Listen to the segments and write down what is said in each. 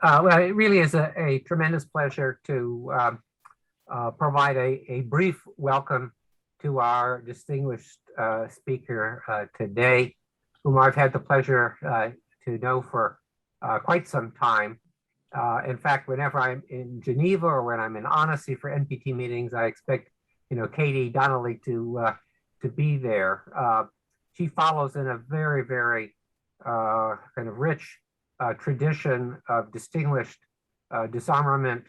Well, it really is a tremendous pleasure to provide a brief welcome to our distinguished speaker today, whom I've had the pleasure to know for quite some time. In fact, whenever I'm in Geneva or when I'm in Annecy for NPT meetings, I expect, Katy Donnelly to be there. She follows in a very, very kind of rich tradition of distinguished disarmament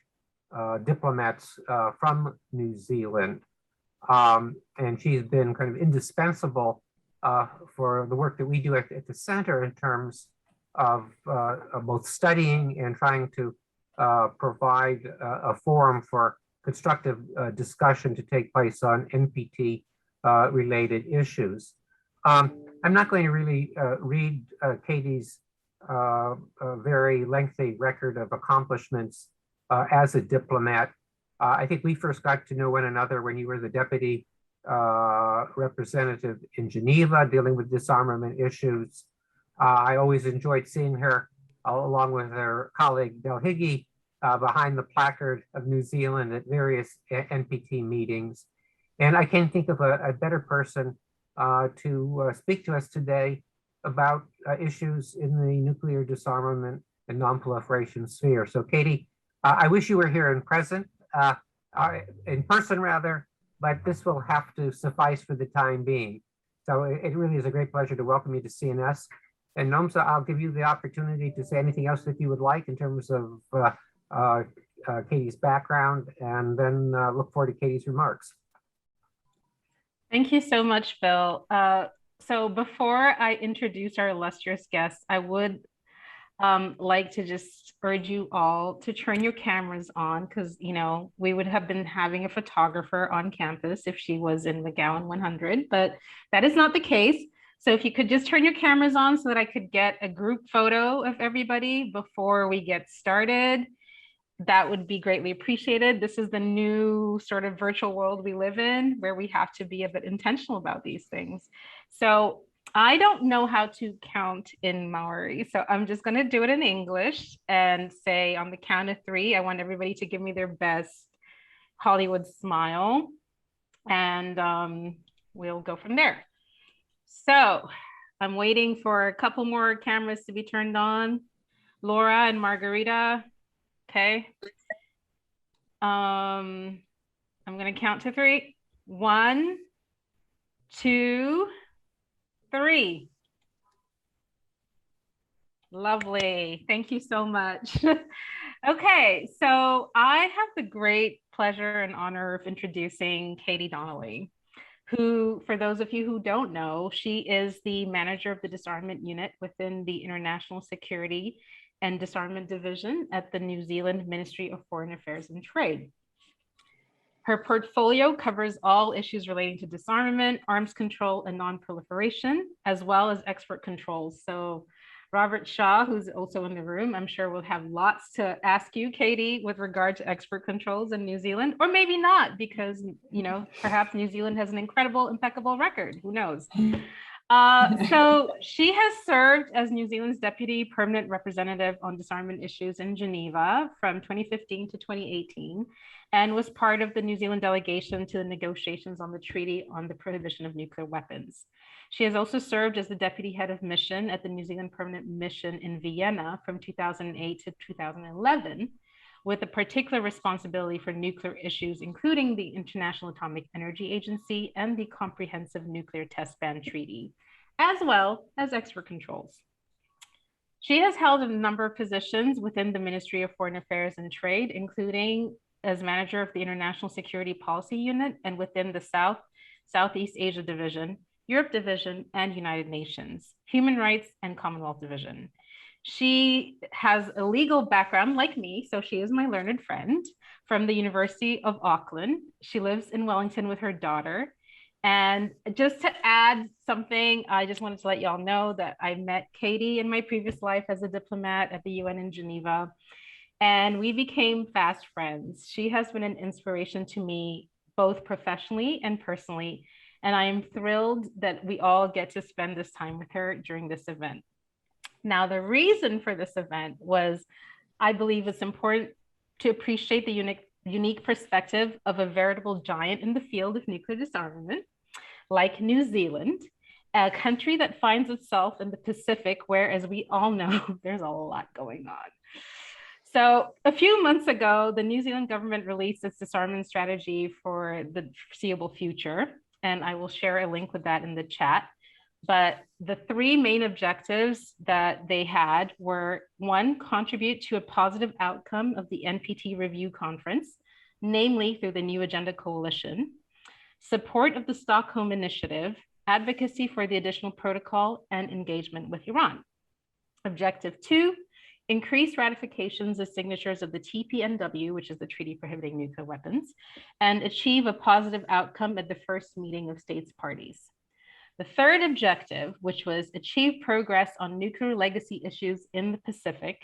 diplomats from New Zealand. And she's been kind of indispensable for the work that we do at the center in terms of both studying and trying to provide a forum for constructive discussion to take place on NPT related issues. I'm not going to really read Katy's very lengthy record of accomplishments as a diplomat. I think we first got to know one another when you were the deputy representative in Geneva dealing with disarmament issues. I always enjoyed seeing her along with her colleague Del Higgy behind the placard of New Zealand at various NPT meetings. And I can't think of a better person to speak to us today about issues in the nuclear disarmament and non-proliferation sphere. So Katy, I wish you were here in person rather, but this will have to suffice for the time being. So it really is a great pleasure to welcome you to CNS. And Nomsa, I'll give you the opportunity to say anything else that you would like in terms of Katy's background, and then look forward to Katy's remarks. Thank you so much, Phil. So before I introduce our illustrious guests, I would like to just urge you all to turn your cameras on, because we would have been having a photographer on campus if she was in McGowan 100, but that is not the case. So if you could just turn your cameras on so that I could get a group photo of everybody before we get started, that would be greatly appreciated. This is the new sort of virtual world we live in, where we have to be a bit intentional about these things. So I don't know how to count in Maori, so I'm just going to do it in English and say on the count of 3, I want everybody to give me their best Hollywood smile, and we'll go from there. So I'm waiting for a couple more cameras to be turned on. Laura and Margarita. Okay. I'm going to count to 3. 1, 2, 3. Lovely. Thank you so much. Okay, so I have the great pleasure and honor of introducing Katy Donnelly, who, for those of you who don't know, she is the manager of the disarmament unit within the International Security and Disarmament Division at the New Zealand Ministry of Foreign Affairs and Trade. Her portfolio covers all issues relating to disarmament, arms control, and non-proliferation, as well as export controls. So Robert Shaw, who's also in the room, I'm sure will have lots to ask you, Katy, with regard to export controls in New Zealand, or maybe not, because, perhaps New Zealand has an incredible, impeccable record, who knows? So she has served as New Zealand's Deputy Permanent Representative on Disarmament Issues in Geneva from 2015 to 2018, and was part of the New Zealand delegation to the negotiations on the Treaty on the Prohibition of Nuclear Weapons. She has also served as the Deputy Head of Mission at the New Zealand Permanent Mission in Vienna from 2008 to 2011, with a particular responsibility for nuclear issues, including the International Atomic Energy Agency and the Comprehensive Nuclear Test Ban Treaty, as well as export controls. She has held a number of positions within the Ministry of Foreign Affairs and Trade, including as manager of the International Security Policy Unit and within the Southeast Asia Division, Europe Division, and United Nations, Human Rights and Commonwealth Division. She has a legal background like me, so she is my learned friend from the University of Auckland. She lives in Wellington with her daughter. And just to add something, I just wanted to let y'all know that I met Katy in my previous life as a diplomat at the UN in Geneva, and we became fast friends. She has been an inspiration to me, both professionally and personally, and I am thrilled that we all get to spend this time with her during this event. Now, the reason for this event was I believe it's important to appreciate the unique perspective of a veritable giant in the field of nuclear disarmament, like New Zealand, a country that finds itself in the Pacific, where, as we all know, there's a lot going on. So a few months ago, the New Zealand government released its disarmament strategy for the foreseeable future, and I will share a link with that in the chat. But the three main objectives that they had were: one, contribute to a positive outcome of the NPT Review Conference, namely through the New Agenda Coalition; support of the Stockholm Initiative; advocacy for the additional protocol; and engagement with Iran. Objective 2, increase ratifications of signatures of the TPNW, which is the Treaty Prohibiting Nuclear Weapons, and achieve a positive outcome at the first meeting of states parties. The third objective, which was achieve progress on nuclear legacy issues in the Pacific,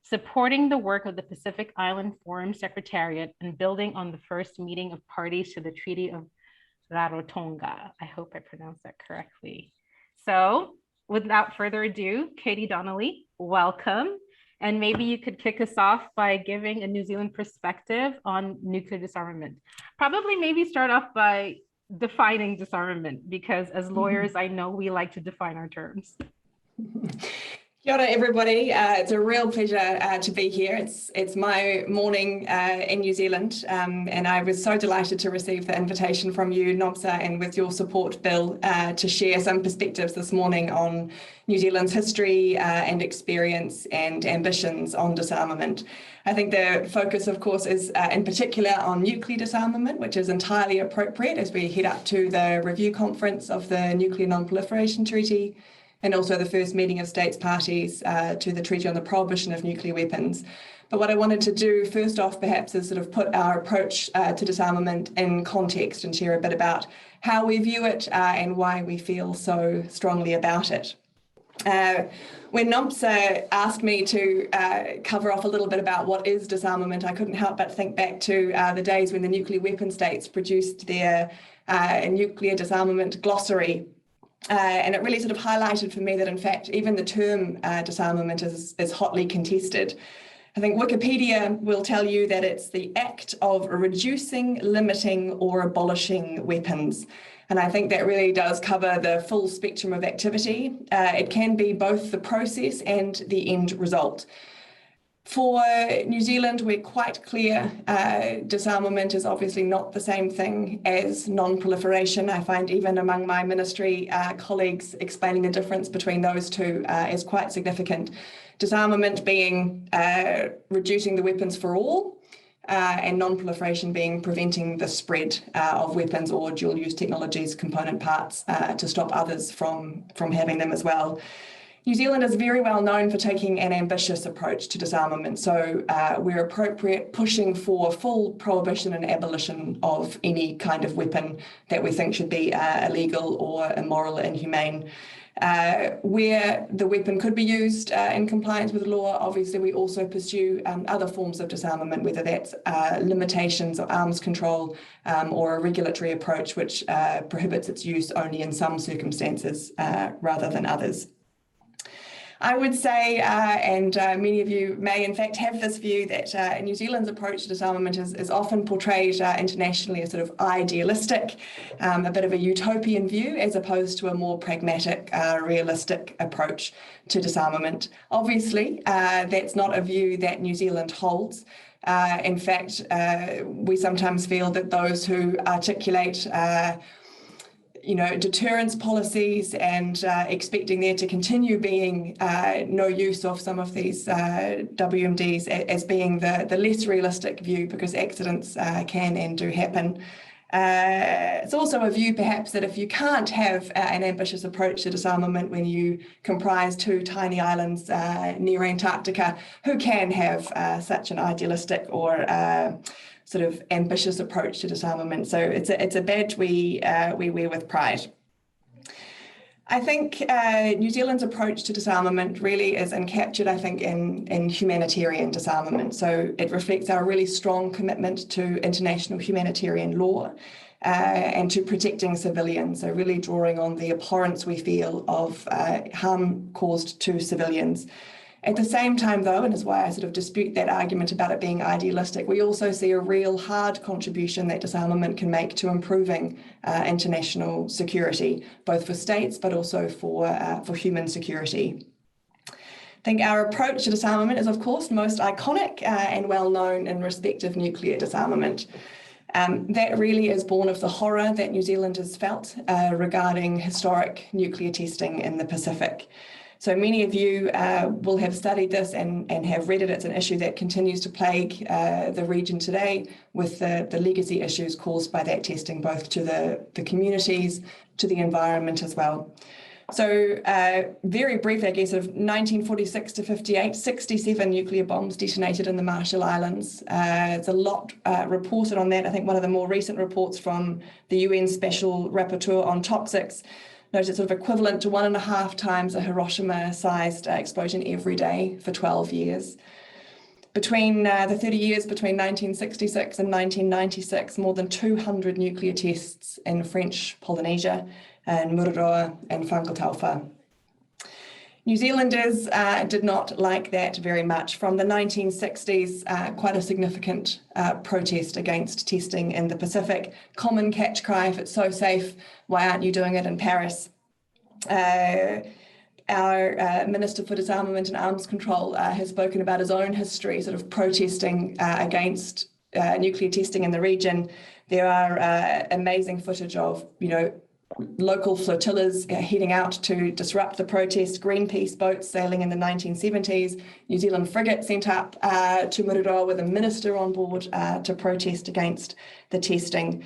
supporting the work of the Pacific Island Forum Secretariat and building on the first meeting of parties to the Treaty of Rarotonga. I hope I pronounced that correctly. So without further ado, Katy Donnelly, welcome. And maybe you could kick us off by giving a New Zealand perspective on nuclear disarmament. Probably maybe start off by defining disarmament, because as lawyers, I know we like to define our terms. Kia ora, everybody. It's a real pleasure to be here. It's my morning in New Zealand, and I was so delighted to receive the invitation from you, NOBSA, and with your support, Bill, to share some perspectives this morning on New Zealand's history and experience and ambitions on disarmament. I think the focus, of course, is in particular on nuclear disarmament, which is entirely appropriate as we head up to the review conference of the Nuclear Non-Proliferation Treaty, and also the first meeting of states parties to the Treaty on the Prohibition of Nuclear Weapons. But what I wanted to do first off, perhaps, is sort of put our approach to disarmament in context and share a bit about how we view it and why we feel so strongly about it. When NOBSA asked me to cover off a little bit about what is disarmament, I couldn't help but think back to the days when the nuclear weapon states produced their nuclear disarmament glossary. And it really sort of highlighted for me that, in fact, even the term disarmament is hotly contested. I think Wikipedia will tell you that it's the act of reducing, limiting, or abolishing weapons. And I think that really does cover the full spectrum of activity. It can be both the process and the end result. For New Zealand, we're quite clear disarmament is obviously not the same thing as non-proliferation. I find even among my ministry colleagues explaining the difference between those two is quite significant. Disarmament being reducing the weapons for all, and non-proliferation being preventing the spread of weapons or dual-use technologies, component parts, to stop others from having them as well. New Zealand is very well known for taking an ambitious approach to disarmament, so we're appropriate pushing for full prohibition and abolition of any kind of weapon that we think should be illegal or immoral, inhumane. Where the weapon could be used in compliance with law, obviously we also pursue other forms of disarmament, whether that's limitations or arms control or a regulatory approach which prohibits its use only in some circumstances rather than others. I would say, and many of you may in fact have this view, that New Zealand's approach to disarmament is often portrayed internationally as sort of idealistic, a bit of a utopian view, as opposed to a more pragmatic, realistic approach to disarmament. Obviously, that's not a view that New Zealand holds. In fact, we sometimes feel that those who articulate deterrence policies and expecting there to continue being no use of some of these WMDs as being the less realistic view, because accidents can and do happen. It's also a view perhaps that if you can't have an ambitious approach to disarmament when you comprise two tiny islands near Antarctica, who can have such an idealistic or sort of ambitious approach to disarmament. So it's a badge we wear with pride. I think New Zealand's approach to disarmament really is encaptured, I think, in humanitarian disarmament. So it reflects our really strong commitment to international humanitarian law and to protecting civilians. So really drawing on the abhorrence we feel of harm caused to civilians. At the same time, though, and is why I sort of dispute that argument about it being idealistic, we also see a real hard contribution that disarmament can make to improving international security, both for states, but also for human security. I think our approach to disarmament is, of course, most iconic and well known in respect of nuclear disarmament. That really is born of the horror that New Zealand has felt regarding historic nuclear testing in the Pacific. So many of you will have studied this and have read it. It's an issue that continues to plague the region today, with the legacy issues caused by that testing, both to the communities, to the environment as well. So very briefly, I guess, of 1946 to 58, 67 nuclear bombs detonated in the Marshall Islands. There's a lot reported on that. I think one of the more recent reports from the UN Special Rapporteur on Toxics notes it's sort of equivalent to 1.5 times a Hiroshima-sized explosion every day for 12 years. Between the 30 years between 1966 and 1996, more than 200 nuclear tests in French Polynesia and Mururoa and Whangataupā. New Zealanders did not like that very much. From the 1960s, quite a significant protest against testing in the Pacific. Common catch cry, if it's so safe, why aren't you doing it in Paris? Our Minister for Disarmament and Arms Control has spoken about his own history, sort of protesting against nuclear testing in the region. There are amazing footage of, local flotillas heading out to disrupt the protest, Greenpeace boats sailing in the 1970s, New Zealand frigate sent up to Mururoa with a minister on board to protest against the testing.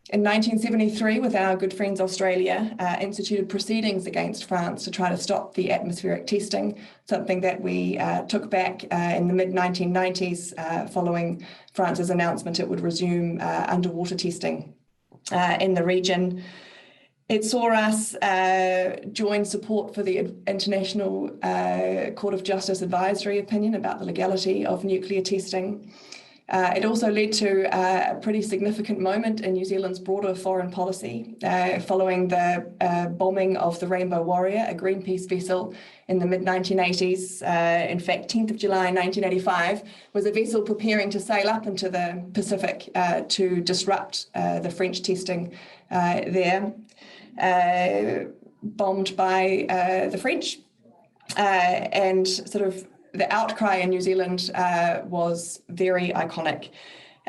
In 1973, with our good friends Australia, instituted proceedings against France to try to stop the atmospheric testing, something that we took back in the mid-1990s following France's announcement it would resume underwater testing in the region. It saw us join support for the International Court of Justice advisory opinion about the legality of nuclear testing. It also led to a pretty significant moment in New Zealand's broader foreign policy following the bombing of the Rainbow Warrior, a Greenpeace vessel in the mid-1980s. In fact, 10th of July 1985 was a vessel preparing to sail up into the Pacific to disrupt the French testing there. Bombed by the French, and sort of the outcry in New Zealand was very iconic.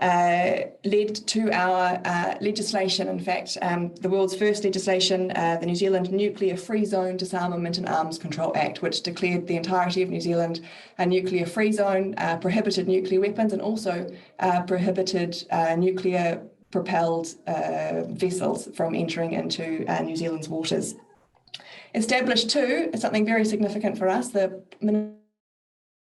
Led to our legislation, in fact, the world's first legislation, the New Zealand Nuclear Free Zone Disarmament and Arms Control Act, which declared the entirety of New Zealand a nuclear free zone, prohibited nuclear weapons, and also prohibited nuclear propelled vessels from entering into New Zealand's waters. Established too, something very significant for us, the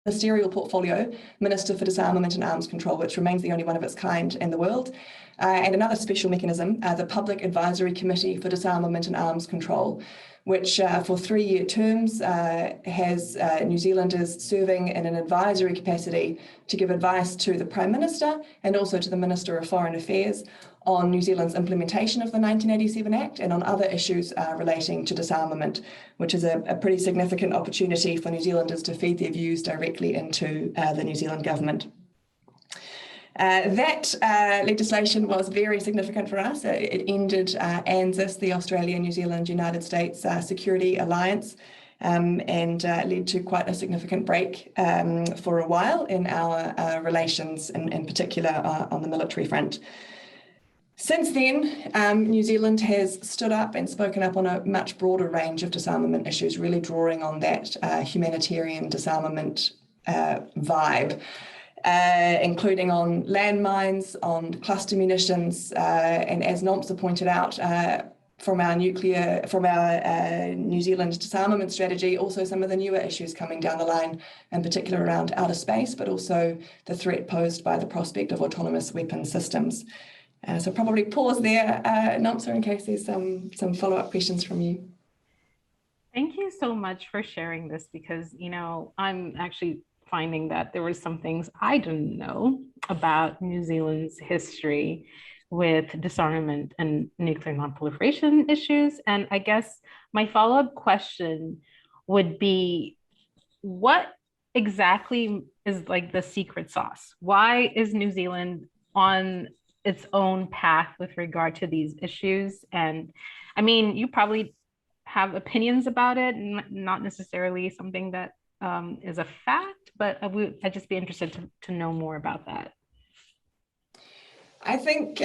ministerial portfolio, Minister for Disarmament and Arms Control, which remains the only one of its kind in the world, and another special mechanism, the Public Advisory Committee for Disarmament and Arms Control, which for 3-year terms has New Zealanders serving in an advisory capacity to give advice to the Prime Minister and also to the Minister of Foreign Affairs on New Zealand's implementation of the 1987 Act and on other issues relating to disarmament, which is a pretty significant opportunity for New Zealanders to feed their views directly into the New Zealand government. That legislation was very significant for us. It ended ANZUS, the Australia, New Zealand, United States Security Alliance, and led to quite a significant break for a while in our relations, in particular on the military front. Since then, New Zealand has stood up and spoken up on a much broader range of disarmament issues, really drawing on that humanitarian disarmament vibe. Including on landmines, on cluster munitions, and as NOMSA pointed out, from our New Zealand disarmament strategy, also some of the newer issues coming down the line, in particular around outer space, but also the threat posed by the prospect of autonomous weapon systems. So probably pause there, NOMSA, in case there's some follow-up questions from you. Thank you so much for sharing this, because, I'm actually finding that there were some things I didn't know about New Zealand's history with disarmament and nuclear non-proliferation issues. And I guess my follow-up question would be, what exactly is like the secret sauce? Why is New Zealand on its own path with regard to these issues? And I mean, you probably have opinions about it, not necessarily something that is a fact, but I'd just be interested to know more about that. I think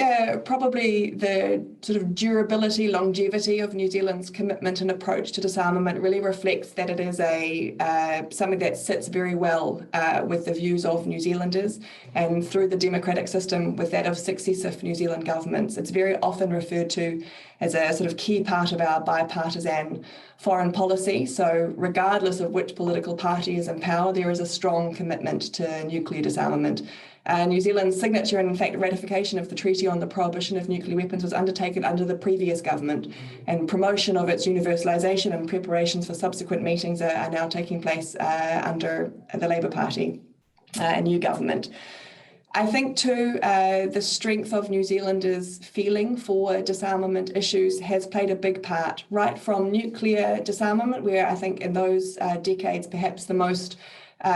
probably the sort of durability, longevity of New Zealand's commitment and approach to disarmament really reflects that it is something that sits very well with the views of New Zealanders, and through the democratic system with that of successive New Zealand governments. It's very often referred to as a sort of key part of our bipartisan foreign policy. So regardless of which political party is in power, there is a strong commitment to nuclear disarmament. New Zealand's signature and, in fact, ratification of the Treaty on the Prohibition of Nuclear Weapons was undertaken under the previous government, and promotion of its universalisation and preparations for subsequent meetings are now taking place under the Labour Party, a new government. I think, too, the strength of New Zealanders' feeling for disarmament issues has played a big part, right from nuclear disarmament, where I think in those decades, perhaps the most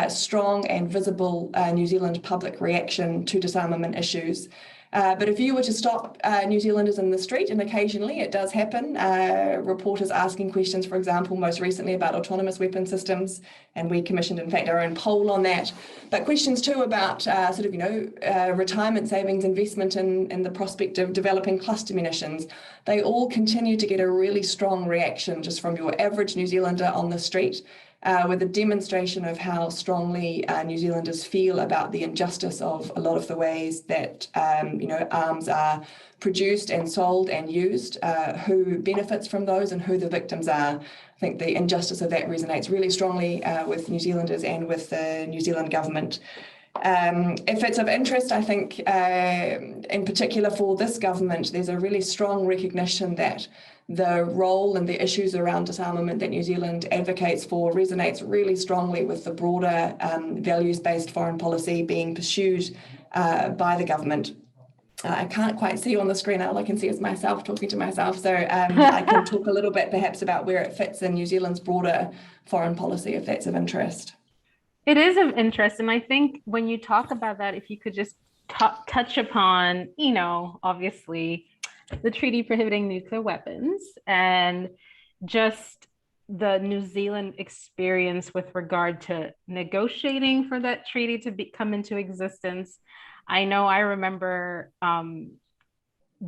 strong and visible New Zealand public reaction to disarmament issues. But if you were to stop New Zealanders in the street, and occasionally it does happen, reporters asking questions, for example, most recently about autonomous weapon systems, and we commissioned, in fact, our own poll on that. But questions too about retirement savings, investment in the prospect of developing cluster munitions. They all continue to get a really strong reaction just from your average New Zealander on the street, with a demonstration of how strongly New Zealanders feel about the injustice of a lot of the ways that arms are produced and sold and used, who benefits from those and who the victims are. I think the injustice of that resonates really strongly with New Zealanders and with the New Zealand government. If it's of interest, I think in particular for this government, there's a really strong recognition that the role and the issues around disarmament that New Zealand advocates for resonates really strongly with the broader values-based foreign policy being pursued by the government. I can't quite see on the screen. All I can see is myself talking to myself. So I can talk a little bit perhaps about where it fits in New Zealand's broader foreign policy, if that's of interest. It is of interest. And I think when you talk about that, if you could just touch upon, obviously, the Treaty Prohibiting Nuclear Weapons and just the New Zealand experience with regard to negotiating for that treaty to come into existence. I know I remember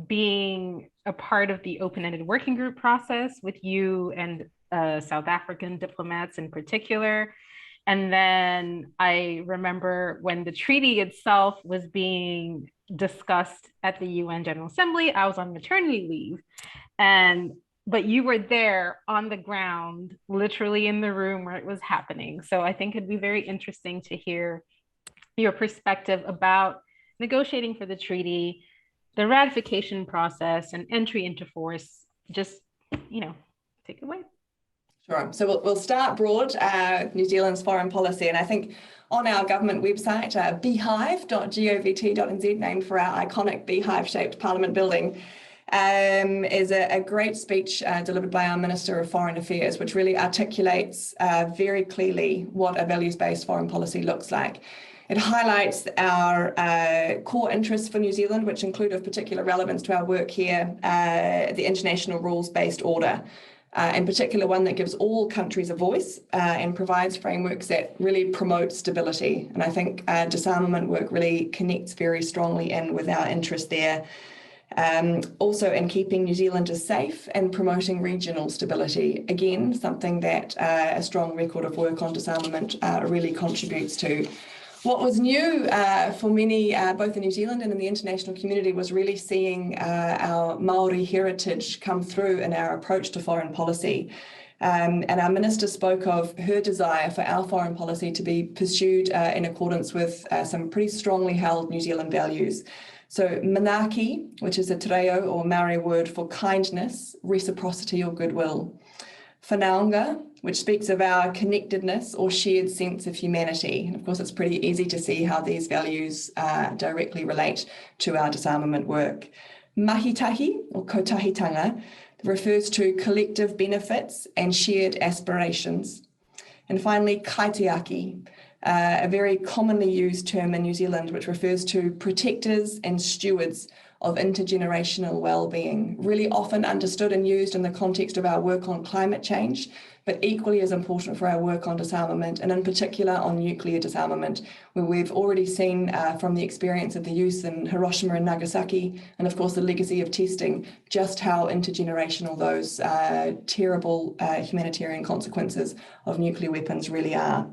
being a part of the open-ended working group process with you and South African diplomats in particular. And then I remember when the treaty itself was being discussed at the UN General Assembly, I was on maternity leave, but you were there on the ground, literally in the room where it was happening. So I think it'd be very interesting to hear your perspective about negotiating for the treaty, the ratification process, and entry into force. Just, take it away. Sure. So we'll start broad, New Zealand's foreign policy. And I think on our government website, beehive.govt.nz, named for our iconic beehive-shaped Parliament building, is a great speech delivered by our Minister of Foreign Affairs, which really articulates very clearly what a values-based foreign policy looks like. It highlights our core interests for New Zealand, which include of particular relevance to our work here, the international rules-based order. In particular, one that gives all countries a voice and provides frameworks that really promote stability. And I think disarmament work really connects very strongly in with our interest there. Also in keeping New Zealanders safe and promoting regional stability. Again, something that a strong record of work on disarmament really contributes to. What was new for many, both in New Zealand and in the international community, was really seeing our Maori heritage come through in our approach to foreign policy. And our minister spoke of her desire for our foreign policy to be pursued in accordance with some pretty strongly held New Zealand values. So manaaki, which is a te reo or Maori word for kindness, reciprocity or goodwill. Whanaunga, which speaks of our connectedness or shared sense of humanity. And of course, it's pretty easy to see how these values directly relate to our disarmament work. Mahitahi, or kotahitanga, refers to collective benefits and shared aspirations. And finally, kaitiaki, a very commonly used term in New Zealand, which refers to protectors and stewards of intergenerational well-being, really often understood and used in the context of our work on climate change, but equally as important for our work on disarmament, and in particular on nuclear disarmament, where we've already seen from the experience of the use in Hiroshima and Nagasaki, and of course the legacy of testing, just how intergenerational those terrible humanitarian consequences of nuclear weapons really are.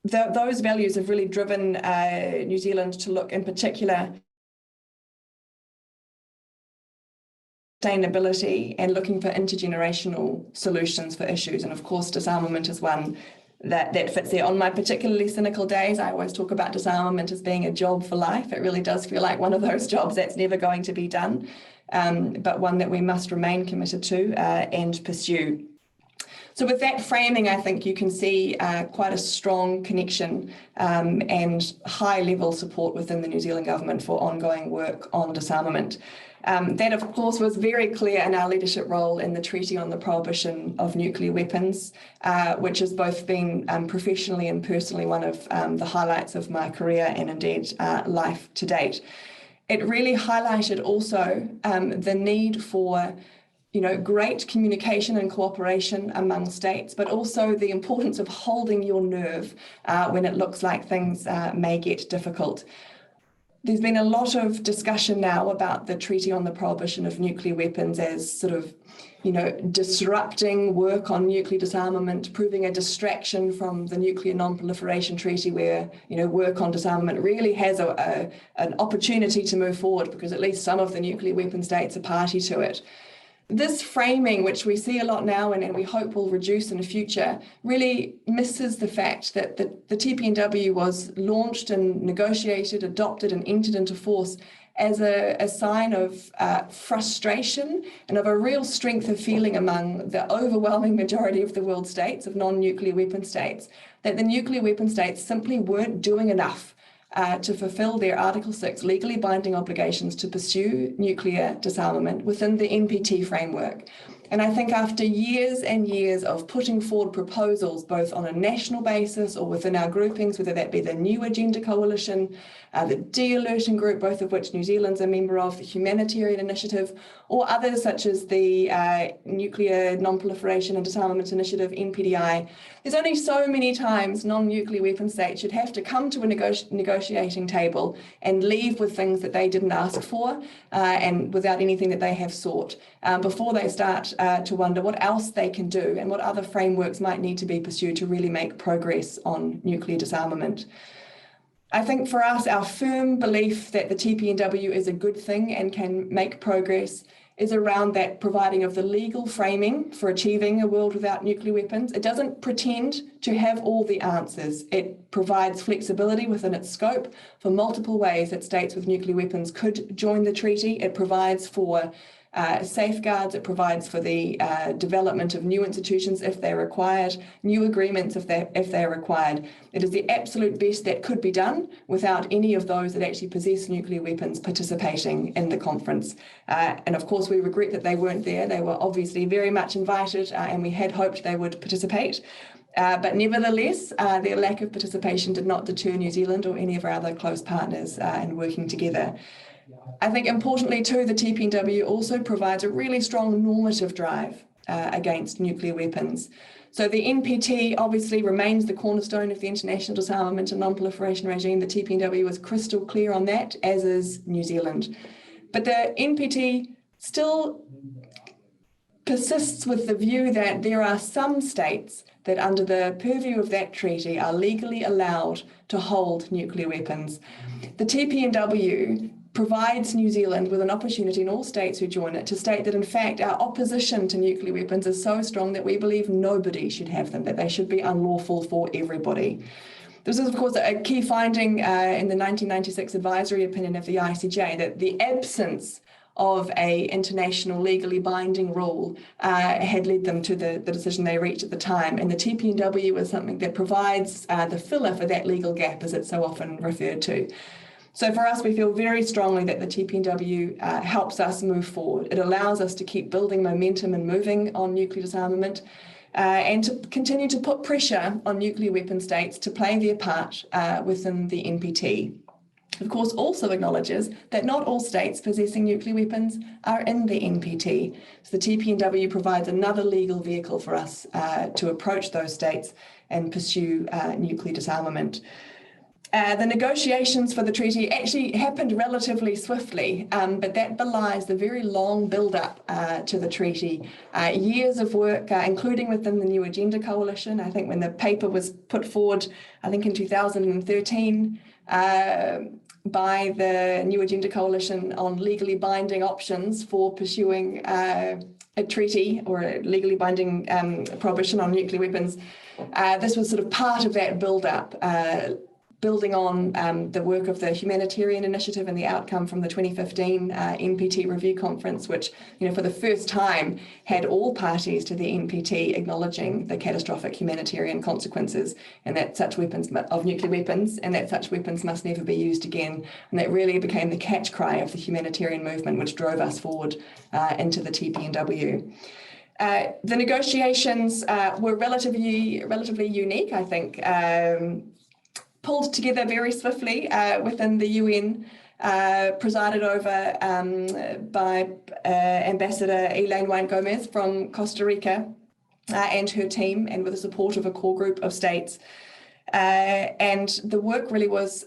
Those values have really driven New Zealand to look in particular sustainability and looking for intergenerational solutions for issues. And of course, disarmament is one that fits there. On my particularly cynical days, I always talk about disarmament as being a job for life. It really does feel like one of those jobs that's never going to be done, but one that we must remain committed to and pursue. So with that framing, I think you can see quite a strong connection and high-level support within the New Zealand government for ongoing work on disarmament. That, of course, was very clear in our leadership role in the Treaty on the Prohibition of Nuclear Weapons, which has both been professionally and personally one of the highlights of my career and indeed life to date. It really highlighted also the need for great communication and cooperation among states, but also the importance of holding your nerve when it looks like things may get difficult. There's been a lot of discussion now about the Treaty on the Prohibition of Nuclear Weapons as sort of, disrupting work on nuclear disarmament, proving a distraction from the Nuclear Non-Proliferation Treaty, where, work on disarmament really has an opportunity to move forward because at least some of the nuclear weapon states are party to it. This framing, which we see a lot now and we hope will reduce in the future, really misses the fact that the TPNW was launched and negotiated, adopted and entered into force as a sign of frustration and of a real strength of feeling among the overwhelming majority of the world states, of non-nuclear weapon states, that the nuclear weapon states simply weren't doing enough to fulfill their Article 6 legally binding obligations to pursue nuclear disarmament within the NPT framework. And I think after years and years of putting forward proposals, both on a national basis or within our groupings, whether that be the New Agenda Coalition, the de-alerting group, both of which New Zealand's a member of, the Humanitarian Initiative, or others such as the Nuclear Non-Proliferation and Disarmament Initiative, NPDI, there's only so many times non-nuclear weapon states should have to come to a negotiating table and leave with things that they didn't ask for and without anything that they have sought before they start to wonder what else they can do and what other frameworks might need to be pursued to really make progress on nuclear disarmament. I think for us, our firm belief that the TPNW is a good thing and can make progress is around that providing of the legal framing for achieving a world without nuclear weapons. It doesn't pretend to have all the answers. It provides flexibility within its scope for multiple ways that states with nuclear weapons could join the treaty. It provides for safeguards, it provides for the development of new institutions if they're required, new agreements if they're required. It is the absolute best that could be done without any of those that actually possess nuclear weapons participating in the conference. And of course, we regret that they weren't there. They were obviously very much invited and we had hoped they would participate. But nevertheless, their lack of participation did not deter New Zealand or any of our other close partners in working together. I think importantly too, the TPNW also provides a really strong normative drive against nuclear weapons. So the NPT obviously remains the cornerstone of the international disarmament and non-proliferation regime. The TPNW is crystal clear on that, as is New Zealand. But the NPT still persists with the view that there are some states that under the purview of that treaty are legally allowed to hold nuclear weapons. The TPNW provides New Zealand with an opportunity, and all states who join it, to state that in fact our opposition to nuclear weapons is so strong that we believe nobody should have them, that they should be unlawful for everybody. This is of course a key finding in the 1996 advisory opinion of the ICJ, that the absence of an international legally binding rule had led them to the decision they reached at the time. And the TPNW is something that provides the filler for that legal gap, as it's so often referred to. So for us, we feel very strongly that the TPNW helps us move forward. It allows us to keep building momentum and moving on nuclear disarmament. and to continue to put pressure on nuclear weapon states to play their part within the NPT. Of course, also acknowledges that not all states possessing nuclear weapons are in the NPT. So the TPNW provides another legal vehicle for us to approach those states and pursue nuclear disarmament. The negotiations for the treaty actually happened relatively swiftly, but that belies the very long build-up to the treaty. Years of work, including within the New Agenda Coalition. I think when the paper was put forward, I think in 2013, by the New Agenda Coalition on legally binding options for pursuing a treaty or a legally binding prohibition on nuclear weapons. This was sort of part of that build-up, building on the work of the Humanitarian Initiative and the outcome from the 2015 NPT Review Conference, which, for the first time had all parties to the NPT acknowledging the catastrophic humanitarian consequences and that such weapons of nuclear weapons and that such weapons must never be used again. And that really became the catch cry of the humanitarian movement, which drove us forward into the TPNW. The negotiations were relatively unique, I think. Pulled together very swiftly within the UN, presided over by Ambassador Elaine Wine-Gomez from Costa Rica and her team, and with the support of a core group of states. And the work really was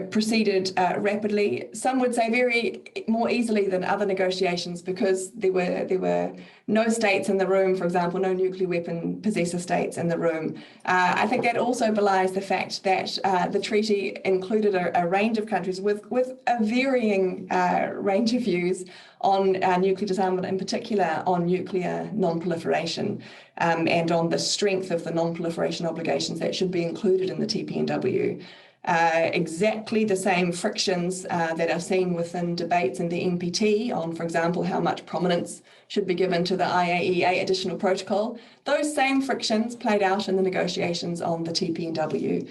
proceeded rapidly. Some would say very more easily than other negotiations because there were no states in the room, for example, no nuclear weapon possessor states in the room. I think that also belies the fact that the treaty included a range of countries with a varying range of views on nuclear disarmament, in particular on nuclear non-proliferation, and on the strength of the non-proliferation obligations that should be included in the TPNW. Exactly the same frictions that are seen within debates in the NPT on, for example, how much prominence should be given to the IAEA additional protocol. Those same frictions played out in the negotiations on the TPNW.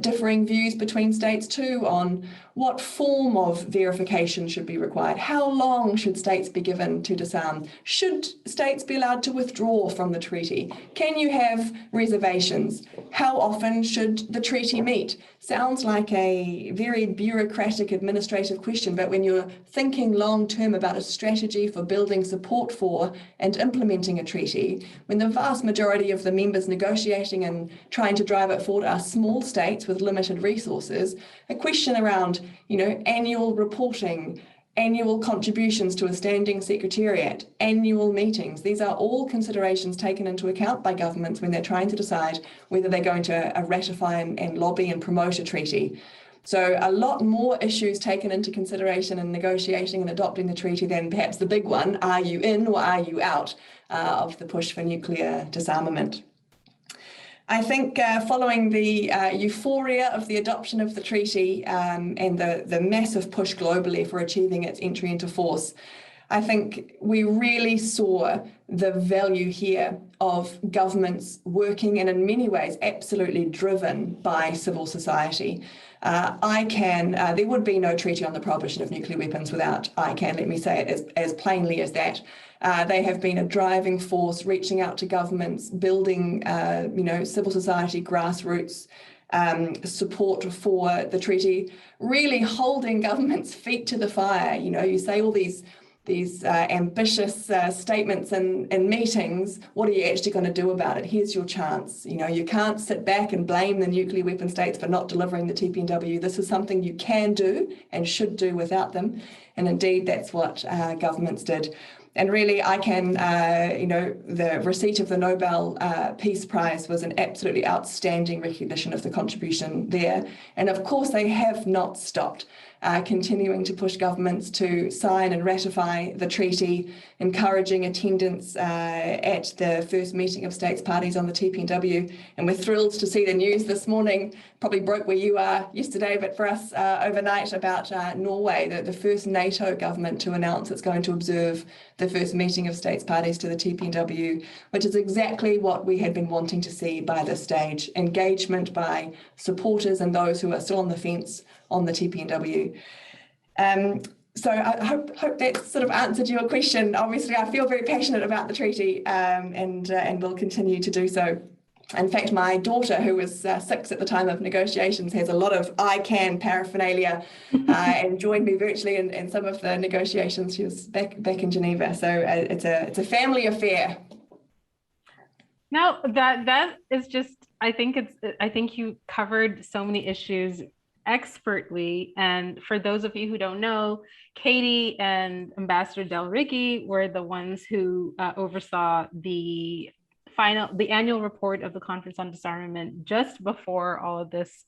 Differing views between states too on what form of verification should be required. How long should states be given to disarm? Should states be allowed to withdraw from the treaty? Can you have reservations? How often should the treaty meet? Sounds like a very bureaucratic administrative question, but when you're thinking long term about a strategy for building support for and implementing a treaty, when the vast majority of the members negotiating and trying to drive it forward are small states with limited resources, a question around, annual reporting, annual contributions to a standing secretariat, annual meetings. These are all considerations taken into account by governments when they're trying to decide whether they're going to ratify and lobby and promote a treaty. So a lot more issues taken into consideration in negotiating and adopting the treaty than perhaps the big one, are you in or are you out of the push for nuclear disarmament? I think following the euphoria of the adoption of the treaty and the massive push globally for achieving its entry into force, I think we really saw the value here of governments working and in many ways absolutely driven by civil society. There would be no treaty on the prohibition of nuclear weapons without ICANN, let me say it as plainly as that. They have been a driving force, reaching out to governments, building, civil society grassroots support for the treaty, really holding governments' feet to the fire. You say all these ambitious statements in meetings. What are you actually going to do about it? Here's your chance. You can't sit back and blame the nuclear weapon states for not delivering the TPNW. This is something you can do and should do without them. And indeed, that's what governments did. And really, the receipt of the Nobel Peace Prize was an absolutely outstanding recognition of the contribution there. And of course, they have not stopped continuing to push governments to sign and ratify the treaty, encouraging attendance at the first meeting of states parties on the TPNW. And we're thrilled to see the news this morning, probably broke where you are yesterday, but for us overnight, about Norway, the first NATO government to announce it's going to observe the first meeting of states parties to the TPNW, which is exactly what we had been wanting to see by this stage, engagement by supporters and those who are still on the fence on the TPNW. So I hope that sort of answered your question. Obviously, I feel very passionate about the treaty and will continue to do so. In fact, my daughter, who was 6 at the time of negotiations, has a lot of ICANN paraphernalia and joined me virtually in some of the negotiations. She was back in Geneva. So it's a family affair. No, that is just, I think you covered so many issues expertly. And for those of you who don't know, Katy and Ambassador Del Riggi were the ones who oversaw the annual report of the Conference on Disarmament just before all of this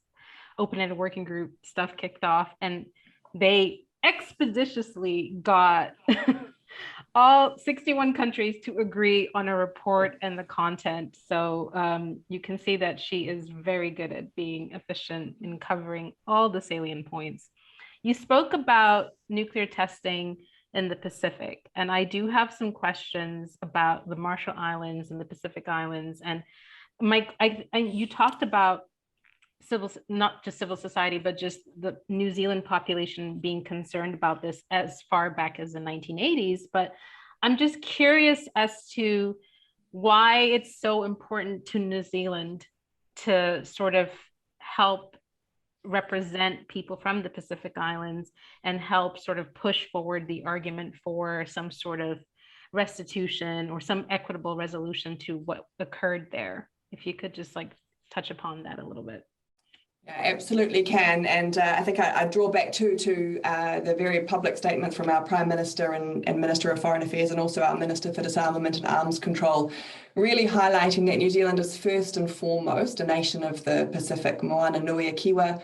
open-ended working group stuff kicked off. And they expeditiously got all 61 countries to agree on a report and the content. So you can see that she is very good at being efficient in covering all the salient points. You spoke about nuclear testing in the Pacific, and I do have some questions about the Marshall Islands and the Pacific Islands. And Mike, you talked about not just civil society, but just the New Zealand population being concerned about this as far back as the 1980s. But I'm just curious as to why it's so important to New Zealand to sort of help represent people from the Pacific Islands and help sort of push forward the argument for some sort of restitution or some equitable resolution to what occurred there. If you could just like touch upon that a little bit. Yeah, absolutely can. And I think I draw back to the very public statement from our Prime Minister and Minister of Foreign Affairs, and also our Minister for Disarmament and Arms Control, really highlighting that New Zealand is first and foremost a nation of the Pacific, Moana Nui a Kiwa,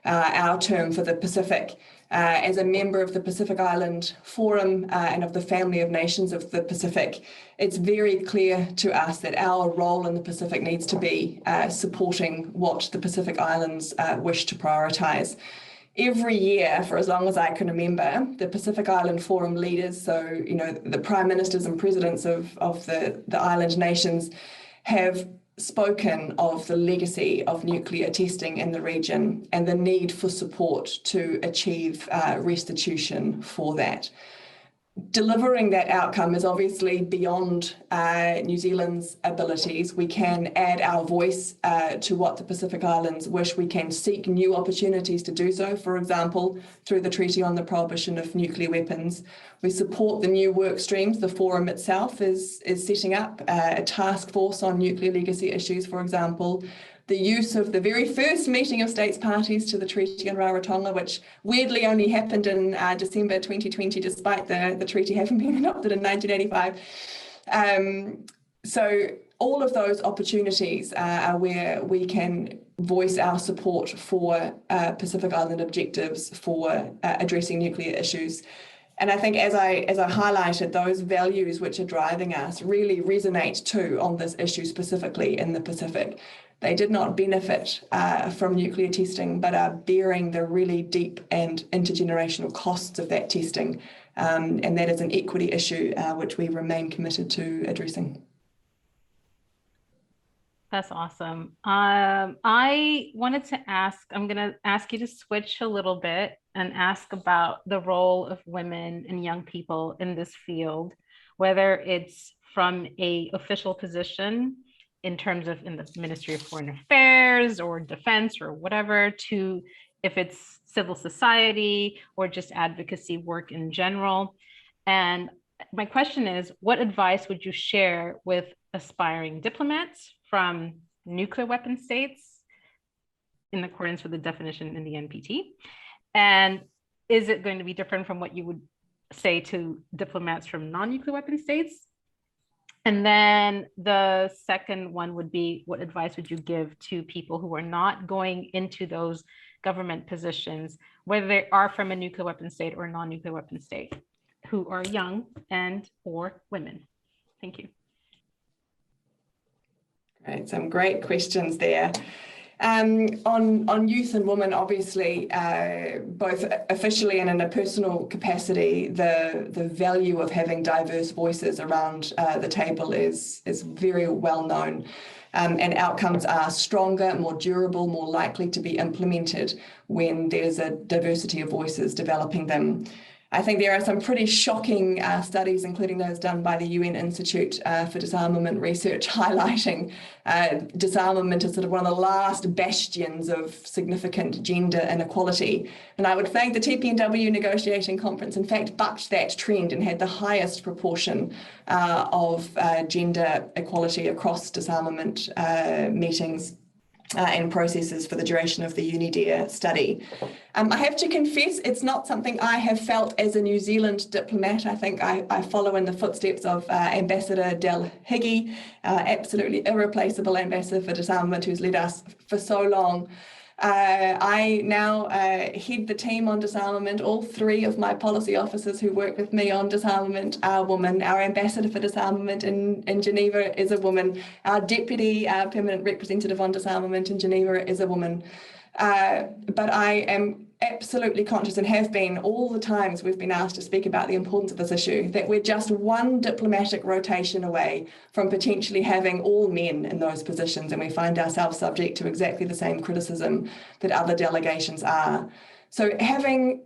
our term for the Pacific. As a member of the Pacific Island Forum and of the family of nations of the Pacific, it's very clear to us that our role in the Pacific needs to be supporting what the Pacific Islands wish to prioritise. Every year, for as long as I can remember, the Pacific Island Forum leaders, so the prime ministers and presidents of the island nations, have spoken of the legacy of nuclear testing in the region and the need for support to achieve restitution for that. Delivering that outcome is obviously beyond New Zealand's abilities. We can add our voice to what the Pacific Islands wish. We can seek new opportunities to do so, for example, through the Treaty on the Prohibition of Nuclear Weapons. We support the new work streams. The forum itself is setting up a task force on nuclear legacy issues, for example. The use of the very first meeting of states parties to the Treaty on Rarotonga, which weirdly only happened in December 2020, despite the treaty having been adopted in 1985. So all of those opportunities are where we can voice our support for Pacific Island objectives for addressing nuclear issues. And I think as I highlighted, those values which are driving us really resonate too on this issue specifically in the Pacific. They did not benefit from nuclear testing, but are bearing the really deep and intergenerational costs of that testing. And that is an equity issue which we remain committed to addressing. That's awesome. I wanted to ask, I'm going to ask you to switch a little bit and ask about the role of women and young people in this field, whether it's from an official position in terms of in the Ministry of Foreign Affairs or Defense or whatever, to if it's civil society or just advocacy work in general. And my question is, what advice would you share with aspiring diplomats from nuclear weapon states in accordance with the definition in the NPT? And is it going to be different from what you would say to diplomats from non-nuclear weapon states? And then the second one would be, what advice would you give to people who are not going into those government positions, whether they are from a nuclear weapon state or a non-nuclear weapon state, who are young and or women? Thank you. Great, some great questions there. On youth and women, obviously, both officially and in a personal capacity, the value of having diverse voices around the table is very well known. And outcomes are stronger, more durable, more likely to be implemented when there's a diversity of voices developing them. I think there are some pretty shocking studies, including those done by the UN Institute for Disarmament Research, highlighting disarmament as sort of one of the last bastions of significant gender inequality. And I would thank the TPNW negotiating conference, in fact, bucked that trend and had the highest proportion of gender equality across disarmament meetings and processes for the duration of the UNIDEA study. I have to confess, it's not something I have felt as a New Zealand diplomat. I think I follow in the footsteps of Ambassador Del Higgy, absolutely irreplaceable ambassador for disarmament, who's led us for so long. I now head the team on disarmament. All three of my policy officers who work with me on disarmament are women. Our ambassador for disarmament in Geneva is a woman. Our deputy permanent representative on disarmament in Geneva is a woman. But I am absolutely conscious, and have been all the times we've been asked to speak about the importance of this issue, that we're just one diplomatic rotation away from potentially having all men in those positions, and we find ourselves subject to exactly the same criticism that other delegations are. So having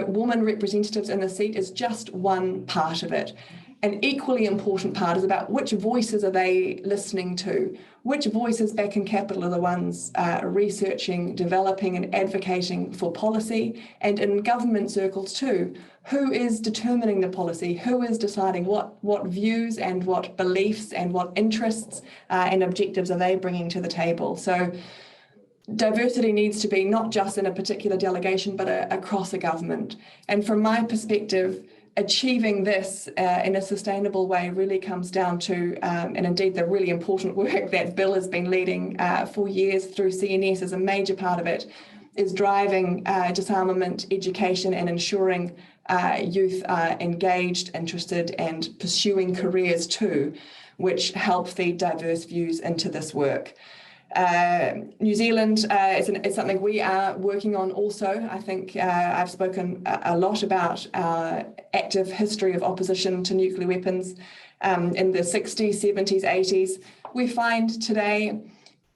woman representatives in the seat is just one part of it. An equally important part is about which voices are they listening to? Which voices back in capital are the ones researching, developing and advocating for policy, and in government circles too? Who is determining the policy? Who is deciding what views and what beliefs and what interests and objectives are they bringing to the table? So diversity needs to be not just in a particular delegation, but across a government. And from my perspective, achieving this in a sustainable way really comes down to, and indeed the really important work that Bill has been leading for years through CNS as a major part of it, is driving disarmament education and ensuring youth are engaged, interested and pursuing careers too, which help feed diverse views into this work. New Zealand is something we are working on also. I think I've spoken a lot about our active history of opposition to nuclear weapons in the 60s, 70s, 80s. We find today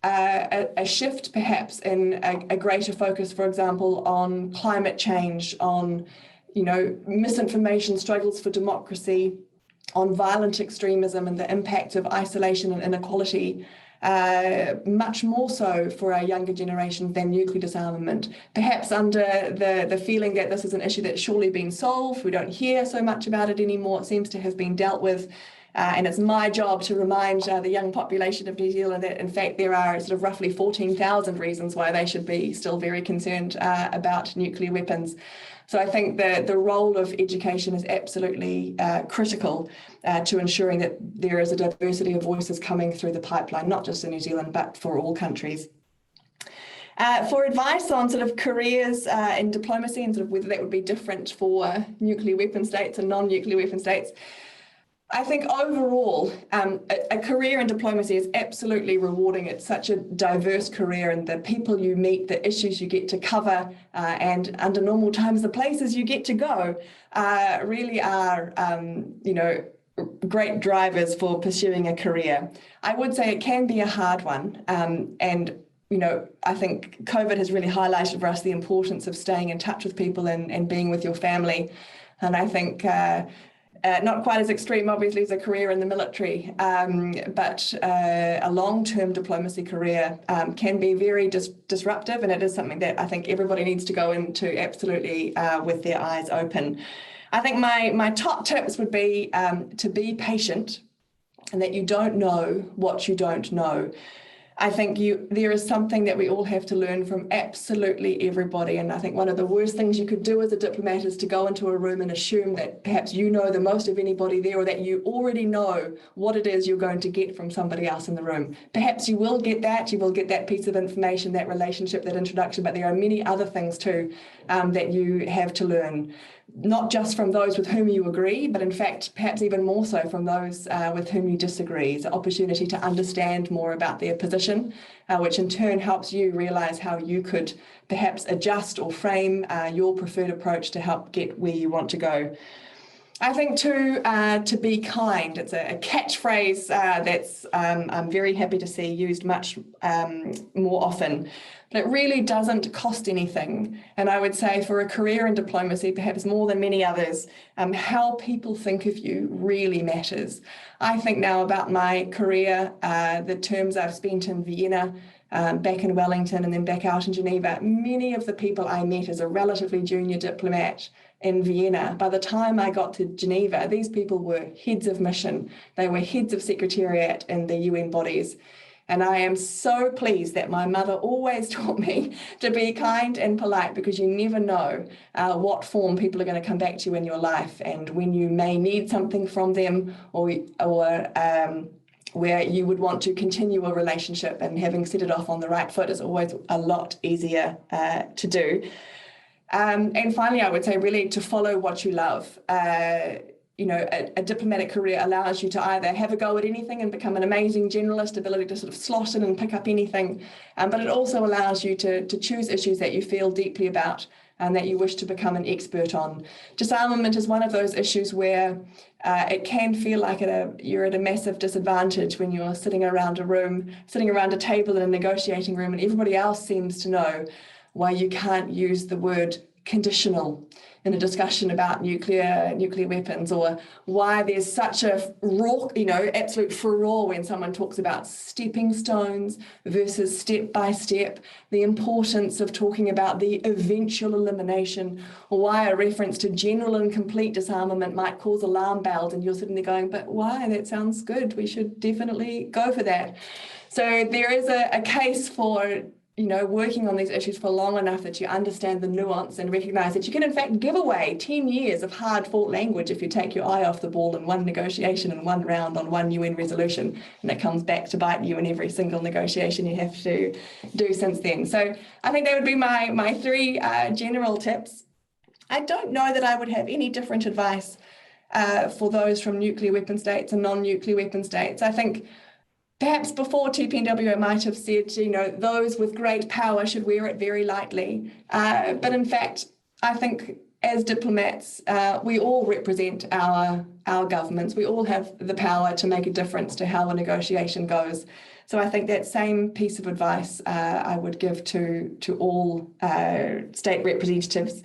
a shift perhaps in a greater focus, for example, on climate change, on misinformation, struggles for democracy, on violent extremism and the impact of isolation and inequality. Much more so for our younger generation than nuclear disarmament, perhaps under the feeling that this is an issue that's surely been solved. We don't hear so much about it anymore. It seems to have been dealt with. And it's my job to remind the young population of New Zealand that, in fact, there are sort of roughly 14,000 reasons why they should be still very concerned about nuclear weapons. So I think the role of education is absolutely critical to ensuring that there is a diversity of voices coming through the pipeline, not just in New Zealand, but for all countries. For advice on sort of careers in diplomacy and sort of whether that would be different for nuclear weapon states and non-nuclear weapon states, I think overall, a career in diplomacy is absolutely rewarding. It's such a diverse career, and the people you meet, the issues you get to cover, and under normal times, the places you get to go really are, great drivers for pursuing a career. I would say it can be a hard one, and I think COVID has really highlighted for us the importance of staying in touch with people and being with your family. And I think not quite as extreme, obviously, as a career in the military, but a long-term diplomacy career can be very disruptive, and it is something that I think everybody needs to go into absolutely with their eyes open. I think my top tips would be to be patient, and that you don't know what you don't know. I think there is something that we all have to learn from absolutely everybody. And I think one of the worst things you could do as a diplomat is to go into a room and assume that perhaps you know the most of anybody there, or that you already know what it is you're going to get from somebody else in the room. Perhaps you will get that piece of information, that relationship, that introduction, but there are many other things too that you have to learn. Not just from those with whom you agree, but in fact, perhaps even more so from those with whom you disagree. It's an opportunity to understand more about their position, which in turn helps you realise how you could perhaps adjust or frame your preferred approach to help get where you want to go. I think to be kind, it's a catchphrase that's I'm very happy to see used much more often, but it really doesn't cost anything. And I would say for a career in diplomacy, perhaps more than many others, how people think of you really matters. I think now about my career, the terms I've spent in Vienna, back in Wellington and then back out in Geneva, many of the people I met as a relatively junior diplomat in Vienna, by the time I got to Geneva, these people were heads of mission. They were heads of secretariat in the UN bodies. And I am so pleased that my mother always taught me to be kind and polite, because you never know what form people are going to come back to you in your life, and when you may need something from them, or where you would want to continue a relationship, and having set it off on the right foot is always a lot easier to do. And finally, I would say really to follow what you love. You know, a diplomatic career allows you to either have a go at anything and become an amazing generalist, ability to sort of slot in and pick up anything, but it also allows you to choose issues that you feel deeply about and that you wish to become an expert on. Disarmament is one of those issues where it can feel like you're at a massive disadvantage when you're sitting around a table in a negotiating room, and everybody else seems to know why you can't use the word conditional in a discussion about nuclear weapons, or why there's such a raw, absolute furore when someone talks about stepping stones versus step by step, the importance of talking about the eventual elimination, or why a reference to general and complete disarmament might cause alarm bells, and you're sitting there going, but why? That sounds good. We should definitely go for that. So there is a case for working on these issues for long enough that you understand the nuance and recognise that you can in fact give away 10 years of hard-fought language if you take your eye off the ball in one negotiation and one round on one UN resolution, and it comes back to bite you in every single negotiation you have to do since then. So I think that would be my three general tips. I don't know that I would have any different advice for those from nuclear weapon states and non-nuclear weapon states. I think perhaps before TPNW, I might have said, those with great power should wear it very lightly. But in fact, I think as diplomats, we all represent our governments. We all have the power to make a difference to how a negotiation goes. So I think that same piece of advice I would give to all state representatives.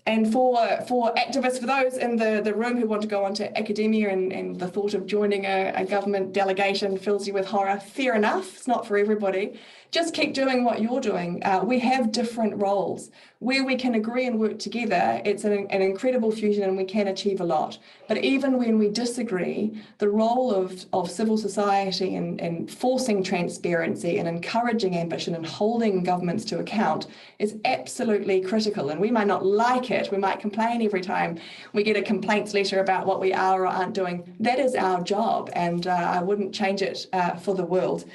And for activists, for those in the room who want to go on to academia and the thought of joining a government delegation fills you with horror, fair enough, it's not for everybody. Just keep doing what you're doing. We have different roles. Where we can agree and work together, it's an incredible fusion and we can achieve a lot. But even when we disagree, the role of civil society and forcing transparency and encouraging ambition and holding governments to account is absolutely critical. And we might not like it. We might complain every time we get a complaints letter about what we are or aren't doing. That is our job, and I wouldn't change it for the world.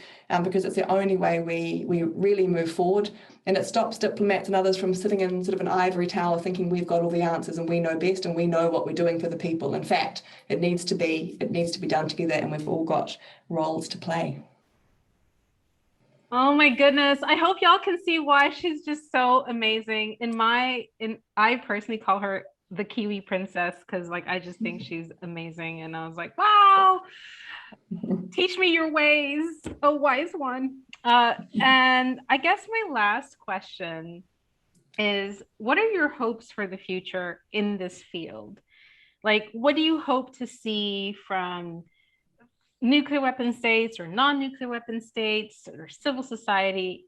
Because it's the only way we really move forward, and it stops diplomats and others from sitting in sort of an ivory tower thinking we've got all the answers and we know best and we know what we're doing for the people. In fact, it needs to be done together, and we've all got roles to play. Oh my goodness. I hope y'all can see why she's just so amazing. I personally call her the Kiwi princess, because I just think she's amazing. And I was like, wow. Teach me your ways, oh wise one. And I guess my last question is, what are your hopes for the future in this field? What do you hope to see from nuclear weapon states or non-nuclear weapon states or civil society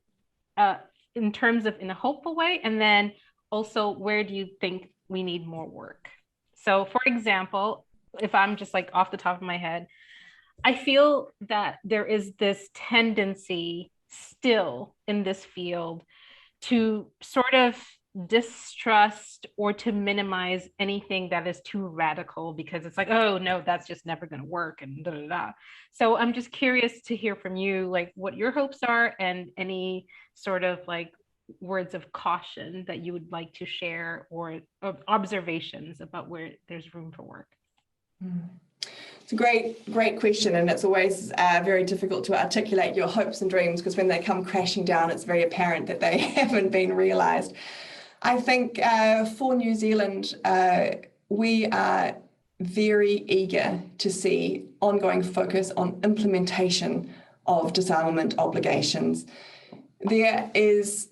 in terms of in a hopeful way? And then also, where do you think we need more work? So for example, if I'm just off the top of my head, I feel that there is this tendency still in this field to sort of distrust or to minimize anything that is too radical, because it's oh no, that's just never going to work and da da da. So I'm just curious to hear from you, what your hopes are and any sort of words of caution that you would like to share, or observations about where there's room for work. It's a great question, and it's always very difficult to articulate your hopes and dreams, because when they come crashing down, it's very apparent that they haven't been realised. I think for New Zealand, we are very eager to see ongoing focus on implementation of disarmament obligations. There is,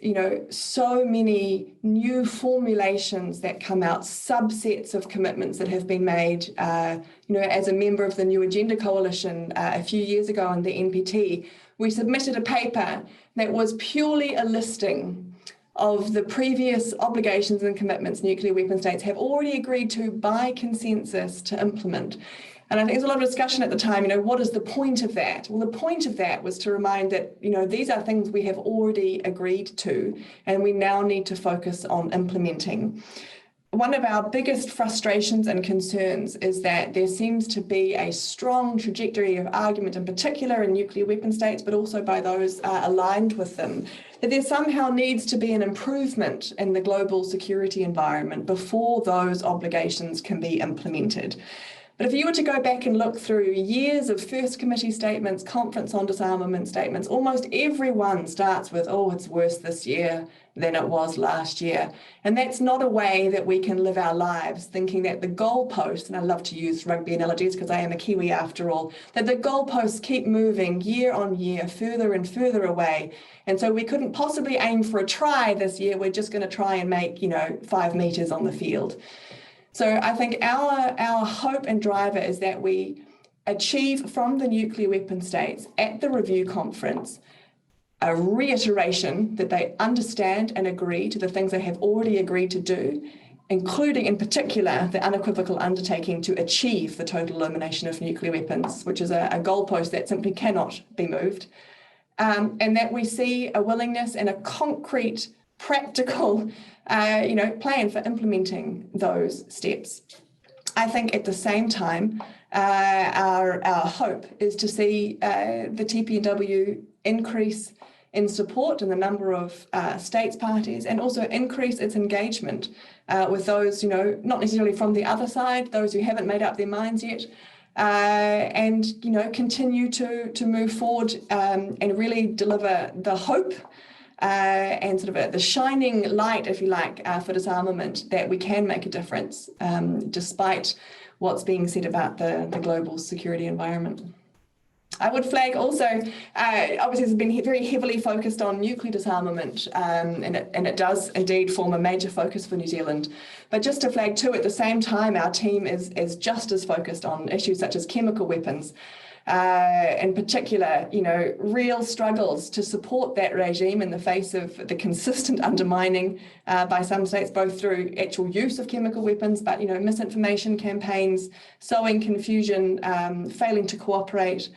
so many new formulations that come out, subsets of commitments that have been made. As a member of the New Agenda Coalition a few years ago in the NPT, we submitted a paper that was purely a listing of the previous obligations and commitments nuclear weapon states have already agreed to by consensus to implement. And I think there's a lot of discussion at the time, what is the point of that? Well, the point of that was to remind that, these are things we have already agreed to, and we now need to focus on implementing. One of our biggest frustrations and concerns is that there seems to be a strong trajectory of argument, in particular in nuclear weapon states, but also by those aligned with them, that there somehow needs to be an improvement in the global security environment before those obligations can be implemented. But if you were to go back and look through years of first committee statements, conference on disarmament statements, almost everyone starts with, oh, it's worse this year than it was last year. And that's not a way that we can live our lives, thinking that the goalposts, and I love to use rugby analogies because I am a Kiwi after all, that the goalposts keep moving year on year, further and further away. And so we couldn't possibly aim for a try this year. We're just going to try and make, 5 meters on the field. So I think our hope and driver is that we achieve from the nuclear weapon states at the review conference a reiteration that they understand and agree to the things they have already agreed to do, including in particular the unequivocal undertaking to achieve the total elimination of nuclear weapons, which is a goalpost that simply cannot be moved, and that we see a willingness and a concrete, practical plan for implementing those steps. I think at the same time, our hope is to see the TPNW increase in support in the number of states parties, and also increase its engagement with those, not necessarily from the other side, those who haven't made up their minds yet, and continue to move forward and really deliver the hope and sort of the shining light, if you like, for disarmament, that we can make a difference despite what's being said about the global security environment. I would flag also, obviously it's been very heavily focused on nuclear disarmament, and it does indeed form a major focus for New Zealand. But just to flag too, at the same time, our team is just as focused on issues such as chemical weapons. In particular, real struggles to support that regime in the face of the consistent undermining by some states, both through actual use of chemical weapons, but, misinformation campaigns, sowing confusion, failing to cooperate,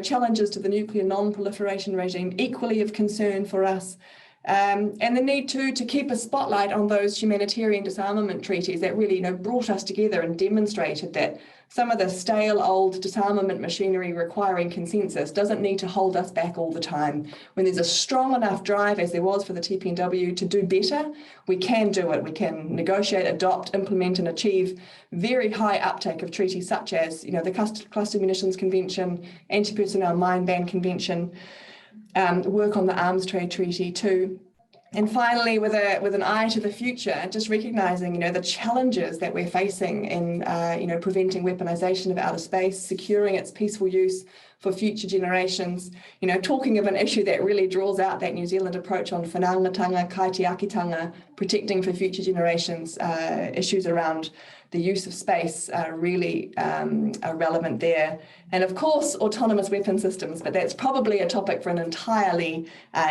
challenges to the nuclear non-proliferation regime, equally of concern for us. And the need to keep a spotlight on those humanitarian disarmament treaties that really, brought us together and demonstrated that some of the stale old disarmament machinery requiring consensus doesn't need to hold us back all the time. When there's a strong enough drive, as there was for the TPNW, to do better, we can do it. We can negotiate, adopt, implement, and achieve very high uptake of treaties such as, the Cluster Munitions Convention, Anti-Personnel Mine Ban Convention, work on the Arms Trade Treaty too. And finally, with an eye to the future, just recognising, the challenges that we're facing in, preventing weaponisation of outer space, securing its peaceful use for future generations, talking of an issue that really draws out that New Zealand approach on whanaungatanga, kaitiakitanga, protecting for future generations, issues around the use of space are really are relevant there. And of course, autonomous weapon systems, but that's probably a topic for an entirely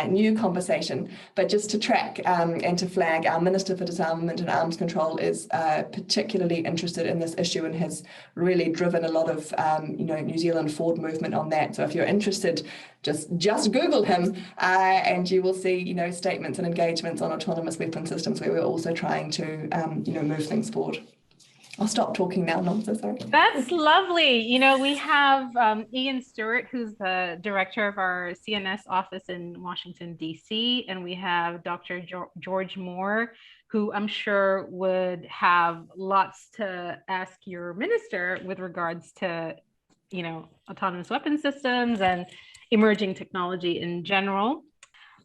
new conversation. But just to track and to flag, our Minister for Disarmament and Arms Control is particularly interested in this issue and has really driven a lot of New Zealand forward movement on that. So if you're interested, just Google him and you will see statements and engagements on autonomous weapon systems where we're also trying to move things forward. I'll stop talking now. No, I'm so sorry. That's lovely. We have Ian Stewart, who's the director of our CNS office in Washington, D.C., and we have Dr. George Moore, who I'm sure would have lots to ask your minister with regards to, autonomous weapon systems and emerging technology in general.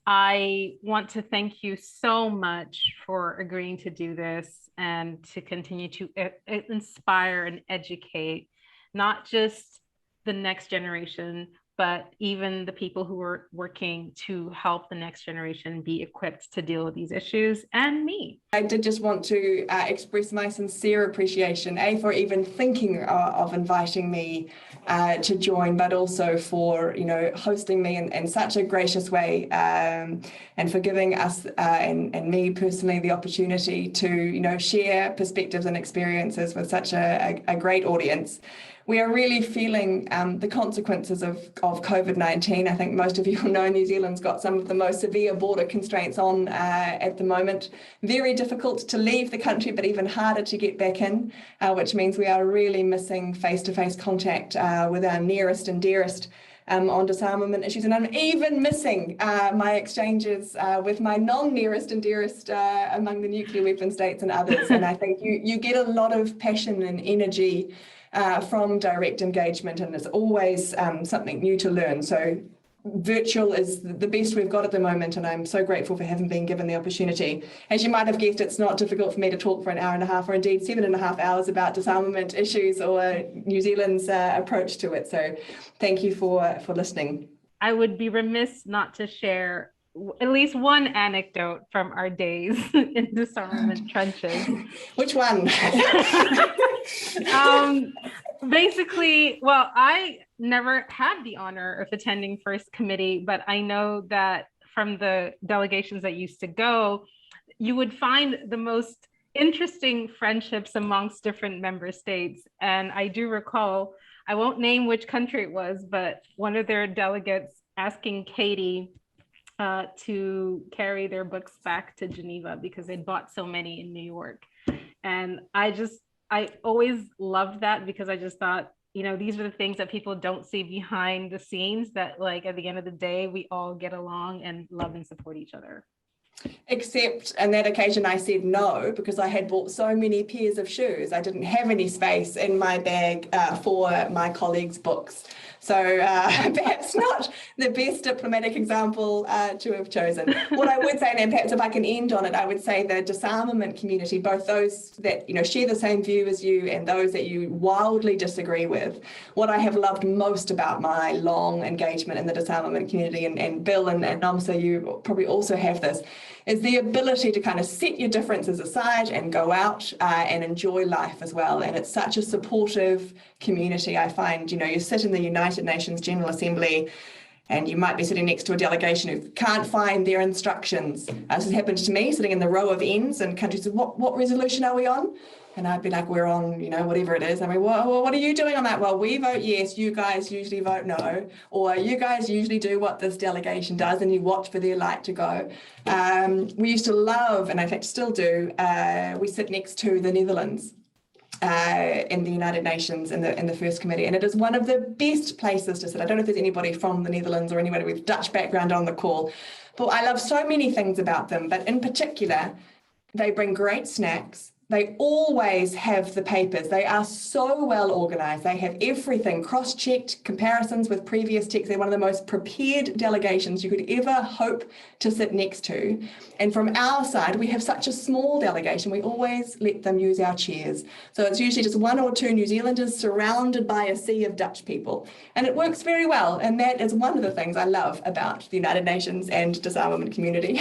I want to thank you so much for agreeing to do this and to continue to inspire and educate not just the next generation, but even the people who are working to help the next generation be equipped to deal with these issues, and me. I did just want to express my sincere appreciation, for even thinking of inviting me to join, but also for, hosting me in such a gracious way, and for giving us and me personally the opportunity to, share perspectives and experiences with such a great audience. We are really feeling the consequences of COVID-19. I think most of you will know New Zealand's got some of the most severe border constraints on at the moment. Very difficult to leave the country, but even harder to get back in, which means we are really missing face-to-face contact with our nearest and dearest on disarmament issues. And I'm even missing my exchanges with my non-nearest and dearest among the nuclear weapon states and others. And I think you get a lot of passion and energy from direct engagement, and it's always something new to learn. So virtual is the best we've got at the moment, and I'm so grateful for having been given the opportunity. As you might have guessed, it's not difficult for me to talk for an hour and a half, or indeed 7.5 hours, about disarmament issues or New Zealand's approach to it. So thank you for listening. I would be remiss not to share at least one anecdote from our days in disarmament trenches. Which one? Basically, well, I never had the honor of attending First Committee, but I know that from the delegations that used to go, you would find the most interesting friendships amongst different member states. And I do recall, I won't name which country it was, but one of their delegates asking Katy to carry their books back to Geneva because they'd bought so many in New York. And I always loved that, because I just thought, these are the things that people don't see behind the scenes, that like at the end of the day, we all get along and love and support each other. Except on that occasion, I said no, because I had bought so many pairs of shoes. I didn't have any space in my bag for my colleagues' books. So perhaps not the best diplomatic example to have chosen. What I would say, and perhaps if I can end on it, I would say the disarmament community, both those that share the same view as you and those that you wildly disagree with, what I have loved most about my long engagement in the disarmament community, and Bill and Nomsa, you probably also have this, is the ability to kind of set your differences aside and go out and enjoy life as well. And it's such a supportive community. I find, you sit in the United Nations General Assembly and you might be sitting next to a delegation who can't find their instructions. This has happened to me, sitting in the row of ends, and countries say, what resolution are we on? And I'd be like, we're on, whatever it is. I mean, well, what are you doing on that? Well, we vote yes, you guys usually vote no, or you guys usually do what this delegation does, and you watch for their light to go. We used to love, and in fact still do, we sit next to the Netherlands in the United Nations in the First Committee, and it is one of the best places to sit. I don't know if there's anybody from the Netherlands or anybody with Dutch background on the call, but I love so many things about them, but in particular, they bring great snacks. They always have the papers. They are so well organised. They have everything cross-checked, comparisons with previous texts. They're one of the most prepared delegations you could ever hope to sit next to. And from our side, we have such a small delegation. We always let them use our chairs. So it's usually just 1 or 2 New Zealanders surrounded by a sea of Dutch people. And it works very well. And that is one of the things I love about the United Nations and disarmament community.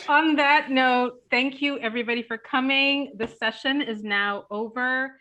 On that note, thank you everybody for coming. The session is now over.